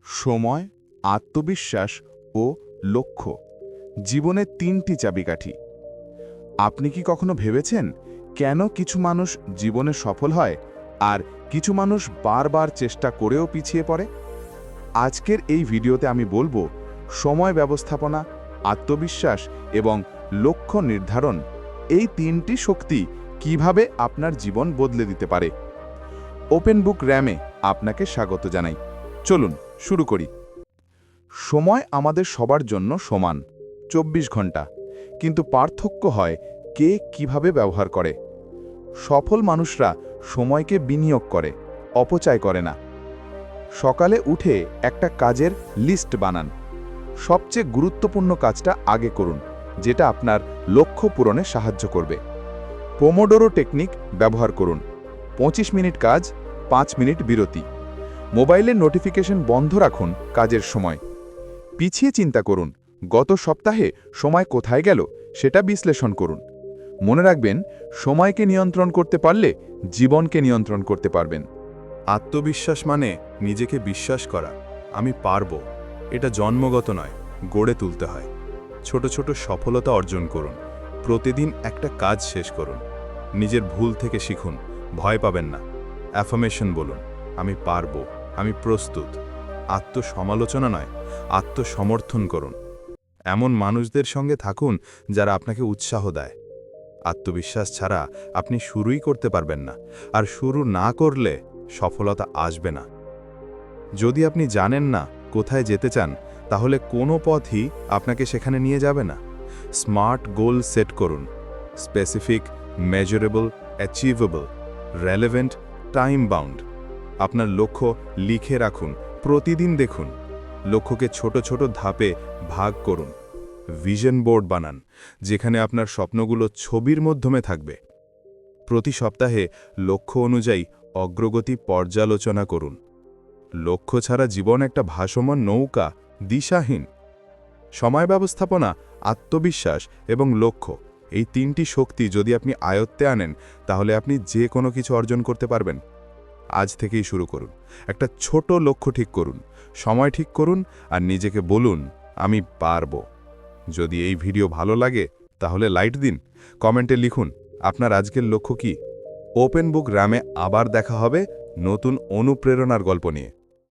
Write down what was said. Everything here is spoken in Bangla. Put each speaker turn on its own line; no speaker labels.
সময়, আত্মবিশ্বাস ও লক্ষ্য জীবনের ৩টি চাবিকাঠি। আপনি কি কখনো ভেবেছেন কেন কিছু মানুষ জীবনে সফল হয় আর কিছু মানুষ বারবার চেষ্টা করেও পিছিয়ে পড়ে? আজকের এই ভিডিওতে আমি বলবো সময় ব্যবস্থাপনা, আত্মবিশ্বাস এবং লক্ষ্য নির্ধারণ, এই ৩টি শক্তি কিভাবে আপনার জীবন বদলে দিতে পারে। ওপেন বুক র্যামে আপনাকে স্বাগত জানাই। চলুন শুরু করি। সময় আমাদের সবার জন্য সমান, ২৪ ঘন্টা, কিন্তু পার্থক্য হয় কে কিভাবে ব্যবহার করে। সফল মানুষরা সময়কে বিনিয়োগ করে, অপচয় করে না। সকালে উঠে একটা কাজের লিস্ট বানান। সবচেয়ে গুরুত্বপূর্ণ কাজটা আগে করুন, যেটা আপনার লক্ষ্য পূরণে সাহায্য করবে। পোমোডোরো টেকনিক ব্যবহার করুন। ২৫ মিনিট কাজ, ৫ মিনিট বিরতি। মোবাইলের নোটিফিকেশন বন্ধ রাখুন কাজের সময়। পিছিয়ে চিন্তা করুন, গত সপ্তাহে সময় কোথায় গেল সেটা বিশ্লেষণ করুন। মনে রাখবেন, সময়কে নিয়ন্ত্রণ করতে পারলে জীবনকে নিয়ন্ত্রণ করতে পারবেন।
আত্মবিশ্বাস মানে নিজেকে বিশ্বাস করা, আমি পারব। এটা জন্মগত নয়, গড়ে তুলতে হয়। ছোট ছোট সফলতা অর্জন করুন, প্রতিদিন একটা কাজ শেষ করুন। নিজের ভুল থেকে শিখুন, ভয় পাবেন না। অ্যাফার্মেশন বলুন, আমি পারব, আমি প্রস্তুত। আত্মসমালোচনা নয়, আত্মসমর্থন করুন। এমন মানুষদের সঙ্গে থাকুন যারা আপনাকে উৎসাহ দেয়। আত্মবিশ্বাস ছাড়া আপনি শুরুই করতে পারবেন না, আর শুরু না করলে সফলতা আসবে না। যদি আপনি জানেন না কোথায় যেতে চান, তাহলে কোনো পথই আপনাকে সেখানে নিয়ে যাবে না। স্মার্ট গোল সেট করুন, specific, measurable, achievable, relevant, time bound. আপনার লক্ষ্য লিখে রাখুন, প্রতিদিন দেখুন। লক্ষ্যকে ছোট ছোট ধাপে ভাগ করুন। ভিশন বোর্ড বানান, যেখানে আপনার স্বপ্নগুলো ছবির মাধ্যমে থাকবে। প্রতি সপ্তাহে লক্ষ্য অনুযায়ী অগ্রগতি পর্যালোচনা করুন। লক্ষ্য ছাড়া জীবন একটা ভাসমান নৌকা, দিশাহীন। সময় ব্যবস্থাপনা, আত্মবিশ্বাস এবং লক্ষ্য, এই ৩টি শক্তি যদি আপনি আয়ত্তে আনেন, তাহলে আপনি যে কোনো কিছু অর্জন করতে পারবেন। আজ থেকেই শুরু করুন। একটা ছোট লক্ষ্য ঠিক করুন, সময় ঠিক করুন, আর নিজেকে বলুন, আমি পারব। যদি এই ভিডিও ভালো লাগে তাহলে লাইক দিন, কমেন্টে লিখুন আপনার আজকের লক্ষ্য কি। ওপেন বুক র্যামে আবার দেখা হবে নতুন অনুপ্রেরণার গল্প নিয়ে।